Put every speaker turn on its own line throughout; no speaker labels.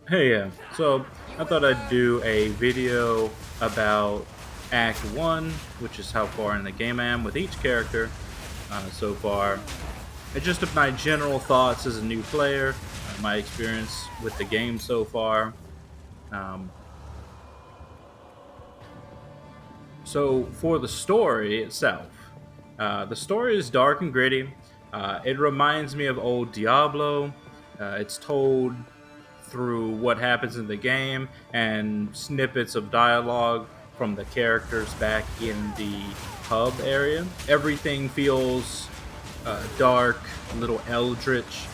Hey, yeah. So I thought I'd do a video about Act 1, which is how far in the game I am with each character so far. And just of my general thoughts as a new player, my experience with the game so far. Um, so for the story itself, the story is dark and gritty. It reminds me of old Diablo. It's told through what happens in the game and snippets of dialogue from the characters back in the hub area. Everything feels dark, a little eldritch,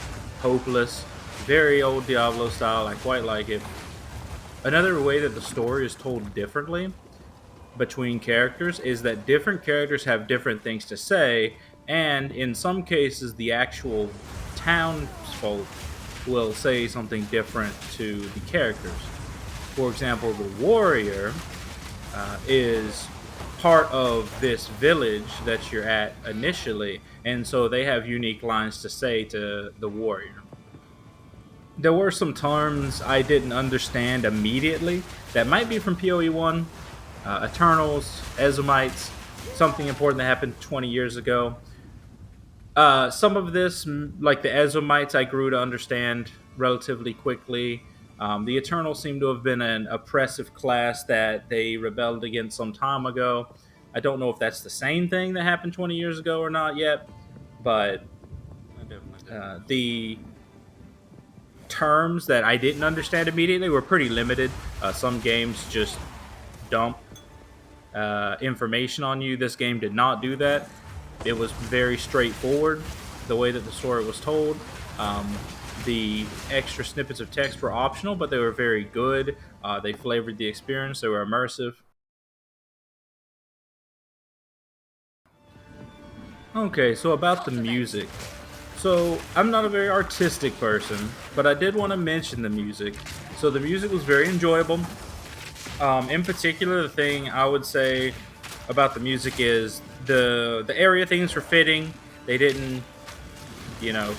hopeless, very old Diablo style. I quite like it. Another way that the story is told differently between characters is that different characters have different things to say, and in some cases, the actual townsfolk will say something different to the characters. For example, the warrior is part of this village that you're at initially, and so they have unique lines to say to the warrior. There were some terms I didn't understand immediately that might be from PoE1, Eternals, Ezomites, something important that happened 20 years ago. Some of this, like the Ezomites, I grew to understand relatively quickly. The Eternals seem to have been an oppressive class that they rebelled against some time ago. I don't know if that's the same thing that happened 20 years ago or not yet, but
I definitely did.
the terms that I didn't understand immediately were pretty limited. Some games just dump information on you. This game did not do that. It was very straightforward the way that the story was told. Um, the extra snippets of text were optional, but they were very good. They flavored the experience. They were immersive. Okay, so about the music. So I'm not a very artistic person, but I did want to mention the music. So the music was very enjoyable. In particular, the thing I would say about the music is the area things were fitting. They didn't,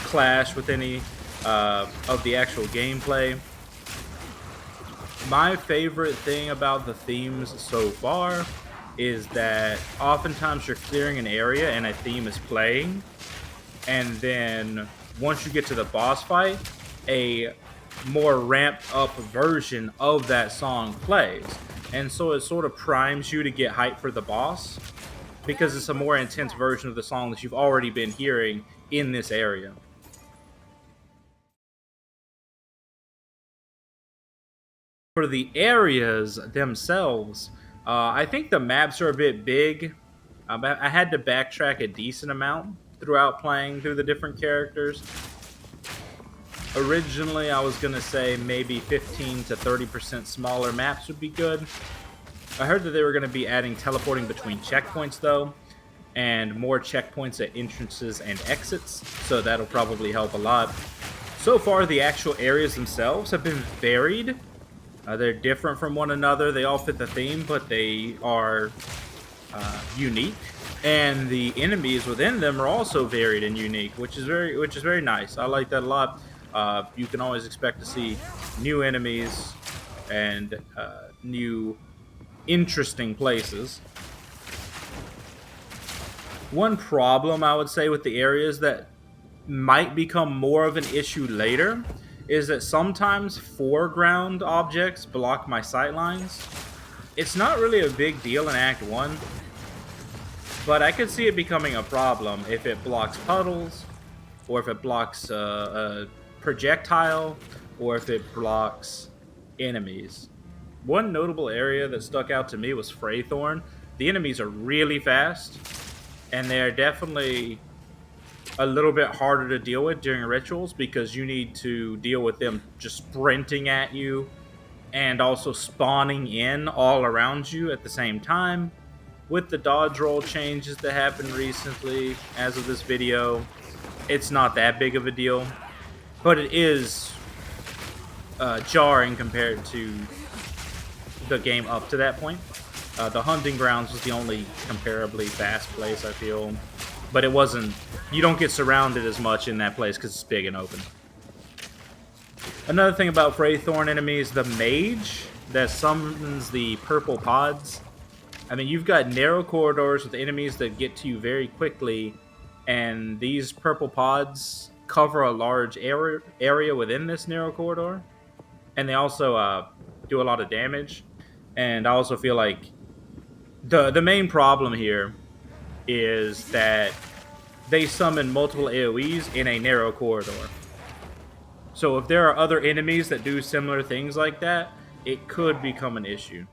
clash with any of the actual gameplay. My favorite thing about the themes so far is that oftentimes you're clearing an area and a theme is playing, and then once you get to the boss fight, a more ramped up version of that song plays. And so it sort of primes you to get hyped for the boss because it's a more intense version of the song that you've already been hearing in this area. For the areas themselves, I think the maps are a bit big. I had to backtrack a decent amount throughout playing through the different characters. Originally, I was going to say maybe 15 to 30% smaller maps would be good. I heard that they were going to be adding teleporting between checkpoints, though, and more checkpoints at entrances and exits, so that'll probably help a lot. So far, the actual areas themselves have been varied. They're different from one another. They all fit the theme, but they are unique. And the enemies within them are also varied and unique, which is very nice. I like that a lot. You can always expect to see new enemies and new interesting places. One problem I would say with the areas that might become more of an issue later is that sometimes foreground objects block my sightlines. It's not really a big deal in Act 1, but I could see it becoming a problem if it blocks puddles, or if it blocks a projectile, or if it blocks enemies. One notable area that stuck out to me was Freythorn. The enemies are really fast, and they're definitely a little bit harder to deal with during rituals because you need to deal with them just sprinting at you and also spawning in all around you at the same time. With the dodge roll changes that happened recently, as of this video, it's not that big of a deal, but it is jarring compared to the game up to that point. The hunting grounds was the only comparably fast place, I feel, but it wasn't. You don't get surrounded as much in that place because it's big and open. Another thing about Freythorn enemies, the mage that summons the purple pods. I mean, you've got narrow corridors with enemies that get to you very quickly, and these purple pods cover a large area within this narrow corridor, and they also do a lot of damage. And I also feel like the main problem here is that they summon multiple AoEs in a narrow corridor. So if there are other enemies that do similar things like that, it could become an issue.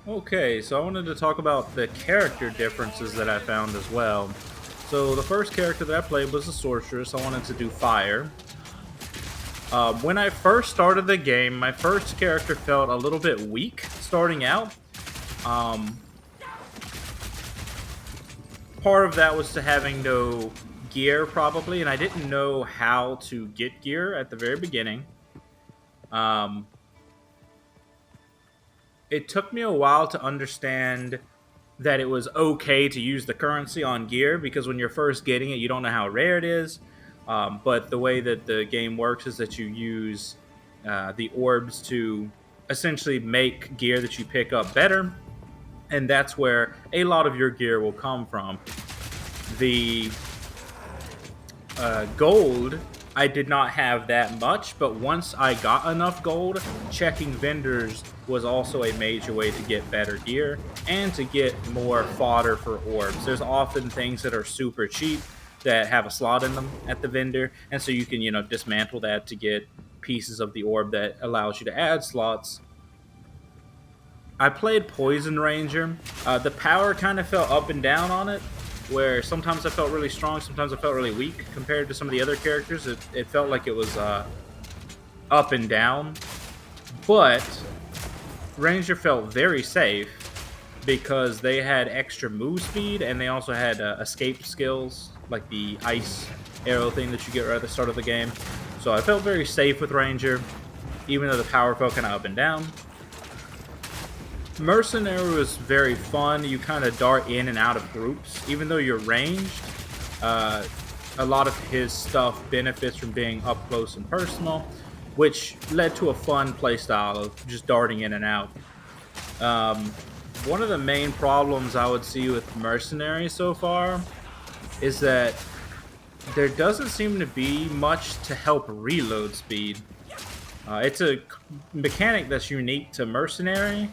Okay, so I wanted to talk about the character differences that I found as well. So the first character that I played was a sorceress. I wanted to do fire. When I first started the game, my first character felt a little bit weak starting out. Um, Part of that was to having no gear, probably, and I didn't know how to get gear at the very beginning. Um, it took me a while to understand that it was okay to use the currency on gear, because when you're first getting it, you don't know how rare it is. But the way that the game works is that you use the orbs to essentially make gear that you pick up better, and that's where a lot of your gear will come from. The gold, I did not have that much, but once I got enough gold, checking vendors was also a major way to get better gear and to get more fodder for orbs. There's often things that are super cheap that have a slot in them at the vendor, and so you can, dismantle that to get pieces of the orb that allows you to add slots. I played Poison Ranger. The power kind of felt up and down on it, where sometimes I felt really strong, sometimes I felt really weak compared to some of the other characters. It felt like it was up and down. But Ranger felt very safe because they had extra move speed, and they also had escape skills, like the ice arrow thing that you get right at the start of the game. So I felt very safe with Ranger, even though the power felt kind of up and down. Mercenary was very fun. You kind of dart in and out of groups. Even though you're ranged, a lot of his stuff benefits from being up close and personal, which led to a fun playstyle of just darting in and out. One of the main problems I would see with Mercenary so far is that there doesn't seem to be much to help reload speed. It's a mechanic that's unique to Mercenary,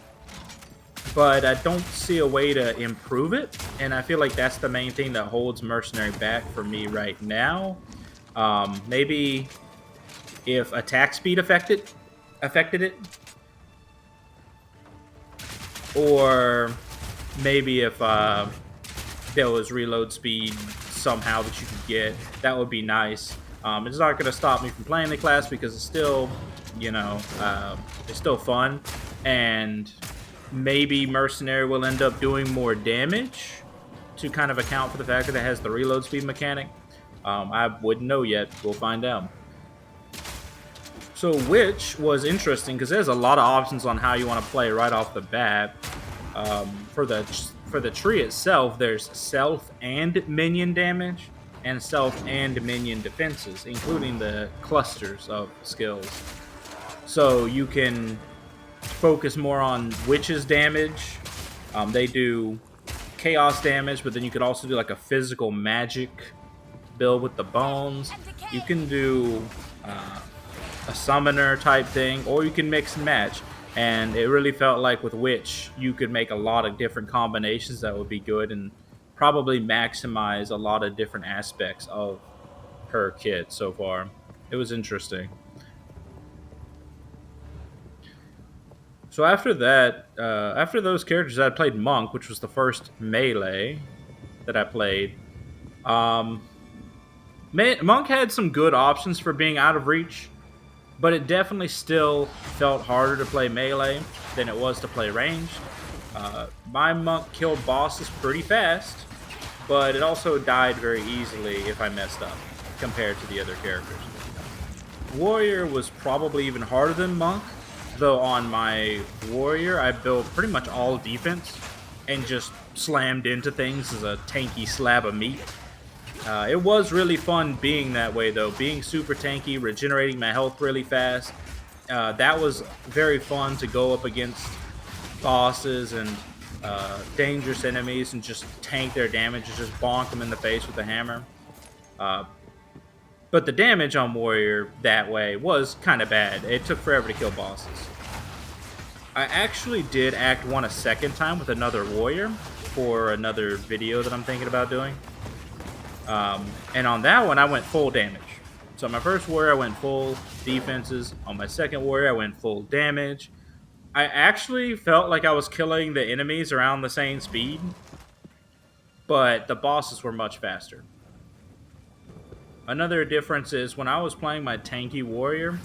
but I don't see a way to improve it, and I feel like that's the main thing that holds Mercenary back for me right now. Maybe if attack speed affected it, or maybe if there was reload speed somehow that you could get, that would be nice. It's not going to stop me from playing the class because it's still, it's still fun, and maybe Mercenary will end up doing more damage to kind of account for the fact that it has the reload speed mechanic. I wouldn't know yet. We'll find out. So Witch was interesting because there's a lot of options on how you want to play right off the bat. For the tree itself, there's self and minion damage, and self and minion defenses, including the clusters of skills. So you can focus more on Witch's damage. They do chaos damage, but then you could also do like a physical magic build with the bones. You can do a summoner type thing, or you can mix and match. And it really felt like with Witch, you could make a lot of different combinations that would be good and probably maximize a lot of different aspects of her kit so far. It was interesting. So after that, after those characters, I played Monk, which was the first melee that I played. Monk had some good options for being out of reach, but it definitely still felt harder to play melee than it was to play ranged. My Monk killed bosses pretty fast, but it also died very easily if I messed up compared to the other characters. Warrior was probably even harder than Monk, though on my Warrior I built pretty much all defense and just slammed into things as a tanky slab of meat. It was really fun being that way, though. Being super tanky, regenerating my health really fast. That was very fun to go up against bosses and dangerous enemies and just tank their damage and just bonk them in the face with a hammer. Uh, but the damage on Warrior that way was kind of bad. It took forever to kill bosses. I actually did Act 1 a second time with another Warrior for another video that I'm thinking about doing. And on that one, I went full damage. So on my first Warrior, I went full defenses. On my second Warrior, I went full damage. I actually felt like I was killing the enemies around the same speed, but the bosses were much faster. Another difference is when I was playing my tanky Warrior,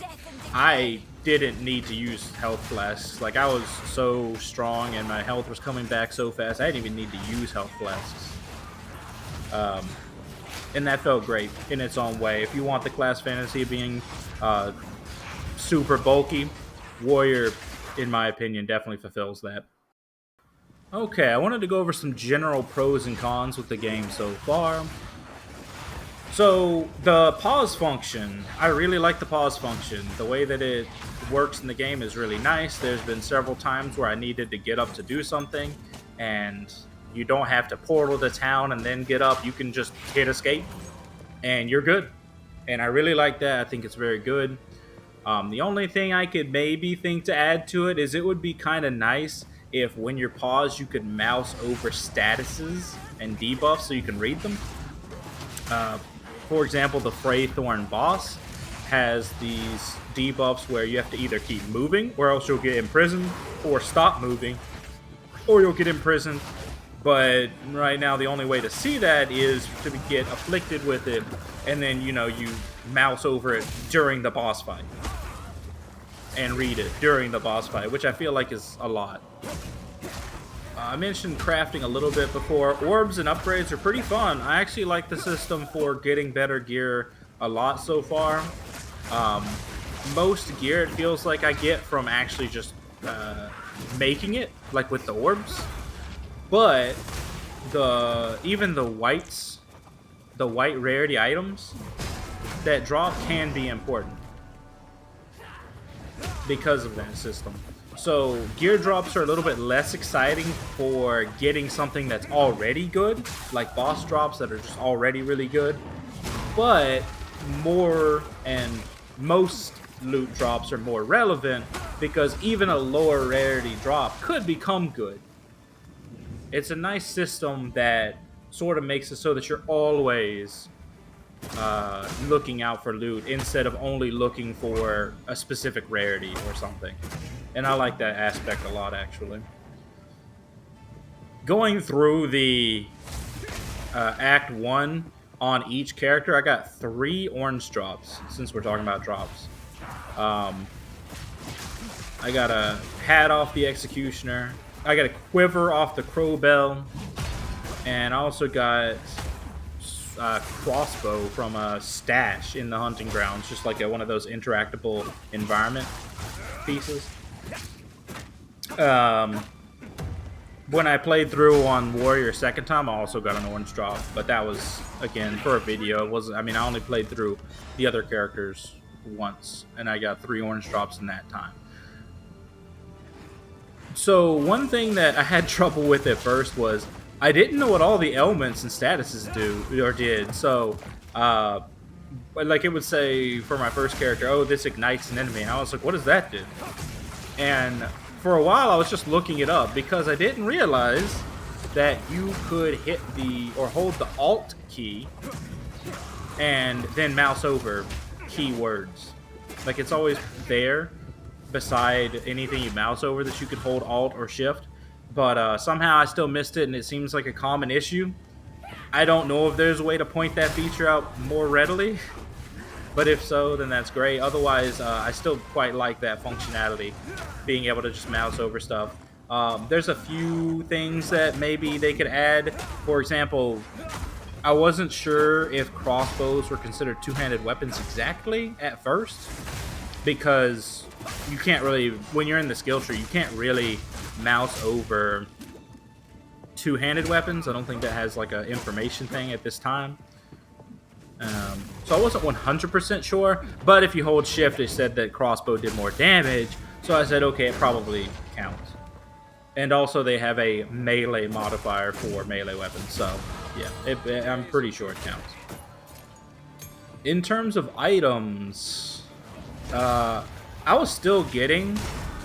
I didn't need to use health flasks. Like, I was so strong and my health was coming back so fast, I didn't even need to use health flasks. And that felt great in its own way. If you want the class fantasy of being super bulky, Warrior, in my opinion, definitely fulfills that. Okay, I wanted to go over some general pros and cons with the game so far. So, the pause function, I really like the pause function. The way that it works in the game is really nice. There's been several times where I needed to get up to do something, and you don't have to portal to town and then get up. You can just hit escape, and you're good. And I really like that. I think it's very good. The only thing I could maybe think to add to it is it would be kind of nice if when you're paused, you could mouse over statuses and debuffs so you can read them. For example, the Freythorn boss has these debuffs where you have to either keep moving or else you'll get imprisoned, or stop moving or you'll get imprisoned. But right now, the only way to see that is to get afflicted with it, and then, you mouse over it during the boss fight. And read it during the boss fight, which I feel like is a lot. I mentioned crafting a little bit before. Orbs and upgrades are pretty fun. I actually like the system for getting better gear a lot so far. Most gear, it feels like I get from actually just making it, like with the orbs. But even the white rarity items that drop can be important because of that system. So gear drops are a little bit less exciting for getting something that's already good, like boss drops that are just already really good. But more and most loot drops are more relevant because even a lower rarity drop could become good. It's a nice system that sort of makes it so that you're always looking out for loot instead of only looking for a specific rarity or something. And I like that aspect a lot, actually. Going through the Act 1 on each character, I got 3 orange drops, since we're talking about drops. I got a hat off the Executioner. I got a quiver off the Crowbell. And I also got a crossbow from a stash in the hunting grounds, just like one of those interactable environment pieces. When I played through on Warrior second time, I also got an orange drop, but that was, again, for a video. It wasn't, I only played through the other characters once, and I got 3 orange drops in that time. So one thing that I had trouble with at first was I didn't know what all the elements and statuses did. So, like, it would say for my first character, oh, this ignites an enemy, and I was like, what does that do? And for a while, I was just looking it up because I didn't realize that you could hit or hold the Alt key and then mouse over keywords. Like, it's always there beside anything you mouse over that you could hold Alt or Shift. But somehow I still missed it, and it seems like a common issue. I don't know if there's a way to point that feature out more readily. But if so, then that's great. Otherwise, I still quite like that functionality, being able to just mouse over stuff. There's a few things that maybe they could add. For example, I wasn't sure if crossbows were considered two-handed weapons exactly at first, because you can't really, when you're in the skill tree, you can't really mouse over two-handed weapons. I don't think that has like an information thing at this time. So I wasn't 100% sure, but if you hold shift, it said that crossbow did more damage. So I said, okay, it probably counts. And also, they have a melee modifier for melee weapons. So yeah, I'm pretty sure it counts. In terms of items, I was still getting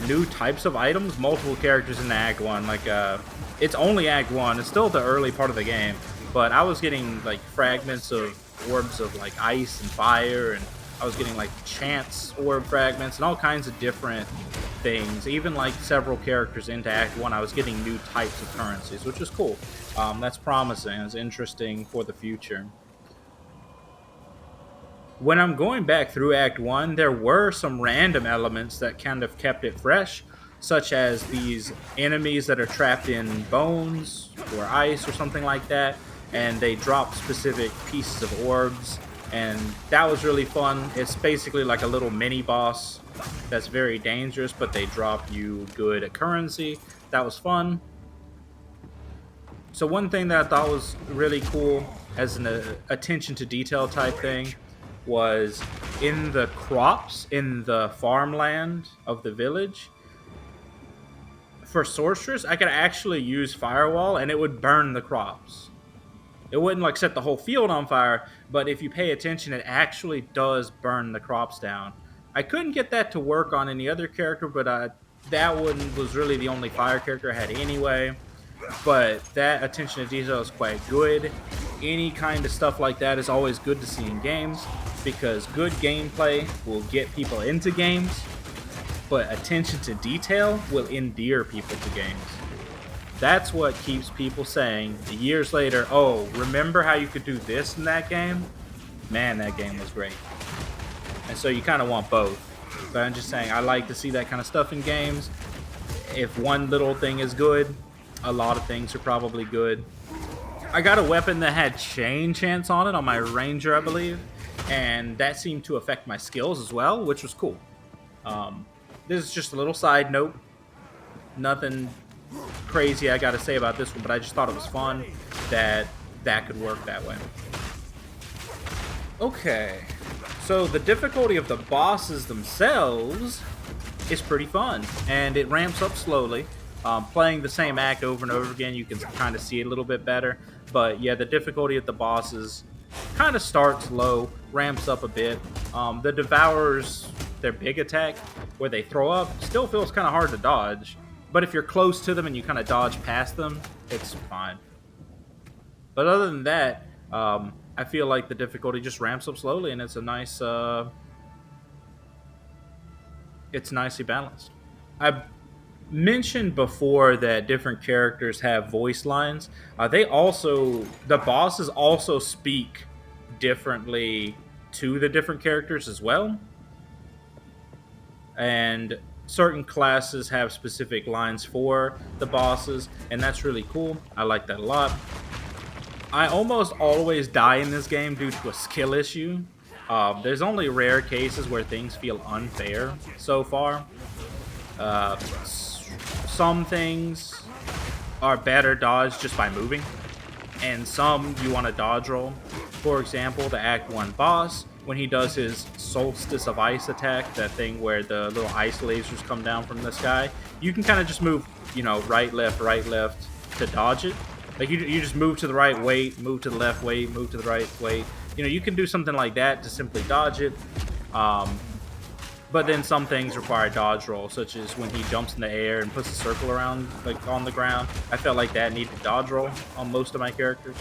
new types of items, multiple characters in the Act 1. Like, it's only Act 1. It's still the early part of the game. But I was getting, like, fragments of orbs of, like, ice and fire. And I was getting, like, chance orb fragments and all kinds of different things. Even, like, several characters into Act 1, I was getting new types of currencies, which is cool. That's promising. It's interesting for the future. When I'm going back through Act 1, there were some random elements that kind of kept it fresh, such as these enemies that are trapped in bones or ice or something like that, and they drop specific pieces of orbs, and that was really fun. It's basically like a little mini boss that's very dangerous, but they drop you good currency. That was fun. So one thing that I thought was really cool as an attention to detail type thing was in the crops in the farmland of the village. For sorceress, I could actually use firewall and it would burn the crops. It wouldn't like set the whole field on fire, but if you pay attention, it actually does burn the crops down. I couldn't get that to work on any other character, but that one was really the only fire character I had anyway. But that attention to detail is quite good. Any kind of stuff like that is always good to see in games because good gameplay will get people into games, but attention to detail will endear people to games. That's what keeps people saying years later, oh, remember how you could do this in that game? Man, that game was great. And so you kind of want both. But I'm just saying, I like to see that kind of stuff in games. If one little thing is good, a lot of things are probably good. I got a weapon that had chain chance on it on my ranger, I believe, and that seemed to affect my skills as well, which was cool. This is just a little side note. Nothing crazy I got to say about this one, but I just thought it was fun that that could work that way. Okay, so the difficulty of the bosses themselves is pretty fun, and it ramps up slowly. Playing the same act over and over again, you can kind of see it a little bit better. But yeah, the difficulty of the bosses kind of starts low, ramps up a bit. The Devourers, their big attack, where they throw up, still feels kind of hard to dodge. But if you're close to them and you kind of dodge past them, it's fine. But other than that, I feel like the difficulty just ramps up slowly, and it's a nice, it's nicely balanced. I mentioned before that different characters have voice lines. The bosses also speak differently to the different characters as well. And certain classes have specific lines for the bosses, and that's really cool. I like that a lot. I almost always die in this game due to a skill issue. There's only rare cases where things feel unfair so far. Some things are better dodged just by moving, and some you want to dodge roll. For example, the Act 1 boss, when he does his Solstice of Ice attack, that thing where the little ice lasers come down from the sky, you can kind of just move, right, left to dodge it. Like, you just move to the right, wait, move to the left, wait, move to the right, wait. You can do something like that to simply dodge it. But then some things require dodge roll, such as when he jumps in the air and puts a circle around, like, on the ground. I felt like that needed dodge roll on most of my characters.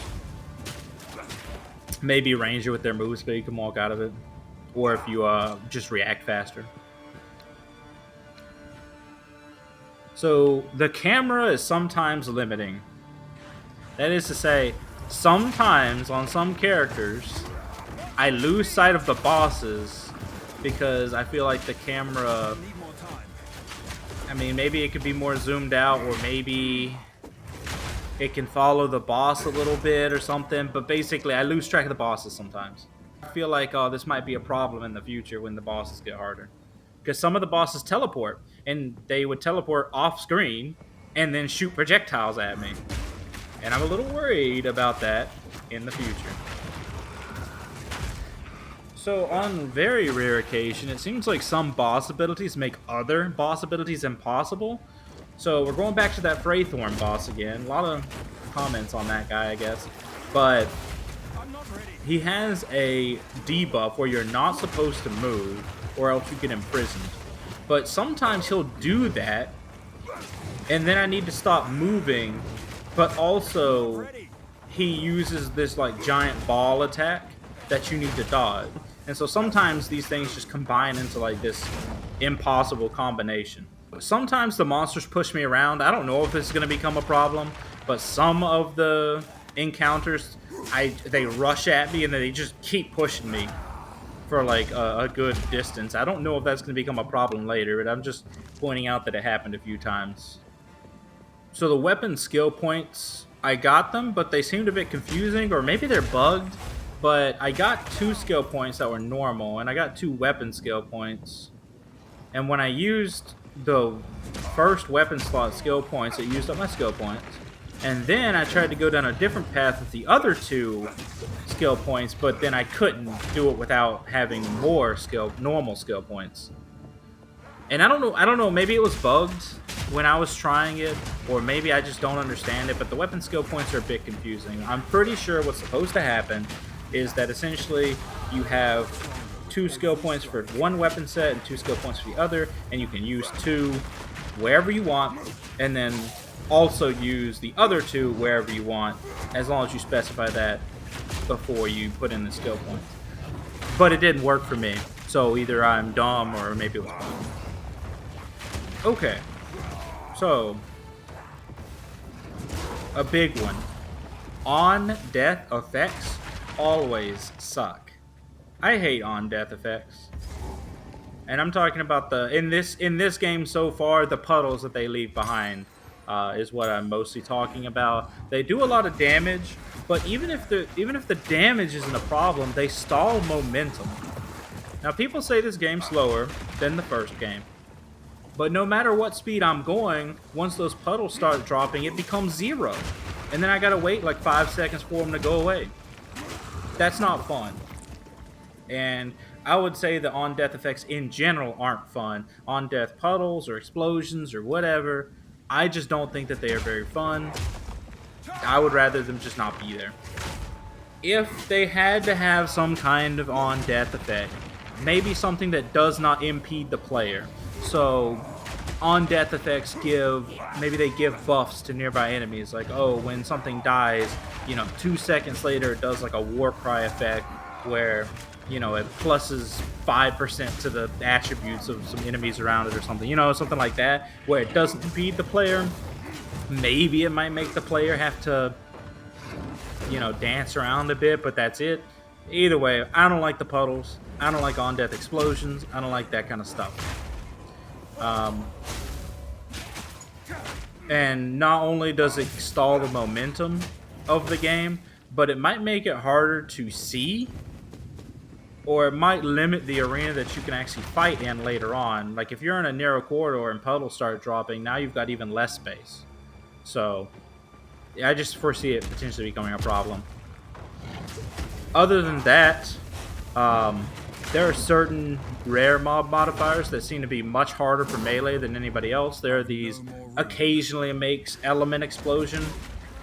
Maybe Ranger with their move speed can walk out of it. Or if you just react faster. So, the camera is sometimes limiting. That is to say, sometimes on some characters, I lose sight of the bosses because I feel like the camera, maybe it could be more zoomed out, or maybe it can follow the boss a little bit or something, but basically I lose track of the bosses sometimes. I feel like this might be a problem in the future when the bosses get harder. Because some of the bosses teleport, and they would teleport off screen and then shoot projectiles at me. And I'm a little worried about that in the future. So on very rare occasion, it seems like some boss abilities make other boss abilities impossible. So we're going back to that Freythorn boss again. A lot of comments on that guy, I guess. But he has a debuff where you're not supposed to move or else you get imprisoned. But sometimes he'll do that and then I need to stop moving, but also he uses this like giant ball attack that you need to dodge. And so sometimes these things just combine into like this impossible combination. Sometimes the monsters push me around. I don't know if it's going to become a problem, but some of the encounters, they rush at me and they just keep pushing me for like a good distance. I don't know if that's going to become a problem later, but I'm just pointing out that it happened a few times. So the weapon skill points, I got them, but they seemed a bit confusing, or maybe they're bugged. But I got 2 skill points that were normal, and I got 2 weapon skill points. And when I used the first weapon slot skill points, it used up my skill points. And then I tried to go down a different path with the other 2 skill points, but then I couldn't do it without having more normal skill points. And I don't know, maybe it was bugged when I was trying it, or maybe I just don't understand it, but the weapon skill points are a bit confusing. I'm pretty sure what's supposed to happen is that essentially you have 2 skill points for one weapon set and 2 skill points for the other, and you can use 2 wherever you want, and then also use the other 2 wherever you want, as long as you specify that before you put in the skill points. But it didn't work for me, so either I'm dumb or maybe it was bugged. Okay, so a big one. On-death effects always suck. I hate on-death effects. And I'm talking about in this game so far, the puddles that they leave behind is what I'm mostly talking about. They do a lot of damage, but even if the damage isn't a problem, they stall momentum. Now people say this game's slower than the first game. But no matter what speed I'm going, once those puddles start dropping, it becomes 0. And then I gotta wait like 5 seconds for them to go away. That's not fun. And I would say the on-death effects in general aren't fun. On-death puddles or explosions or whatever, I just don't think that they are very fun. I would rather them just not be there. If they had to have some kind of on-death effect, maybe something that does not impede the player. So, on-death effects maybe they give buffs to nearby enemies. Like, oh, when something dies, 2 seconds later it does like a war cry effect where, it pluses 5% to the attributes of some enemies around it or something. Something like that, where it doesn't impede the player. Maybe it might make the player have to, dance around a bit, but that's it. Either way, I don't like the puddles. I don't like on-death explosions. I don't like that kind of stuff. And not only does it stall the momentum of the game, but it might make it harder to see, or it might limit the arena that you can actually fight in later on. Like if you're in a narrow corridor and puddles start dropping, now you've got even less space. So I just foresee it potentially becoming a problem. Other than that, there are certain rare mob modifiers that seem to be much harder for melee than anybody else. There are these occasionally makes element explosion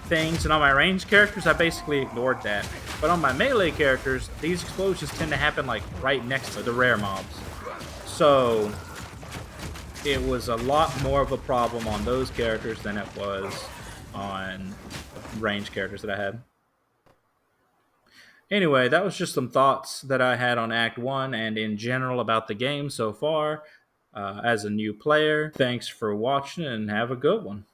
things, and on my ranged characters, I basically ignored that. But on my melee characters, these explosions tend to happen like right next to the rare mobs. So it was a lot more of a problem on those characters than it was on ranged characters that I had. Anyway, that was just some thoughts that I had on Act 1 and in general about the game so far as a new player. Thanks for watching and have a good one.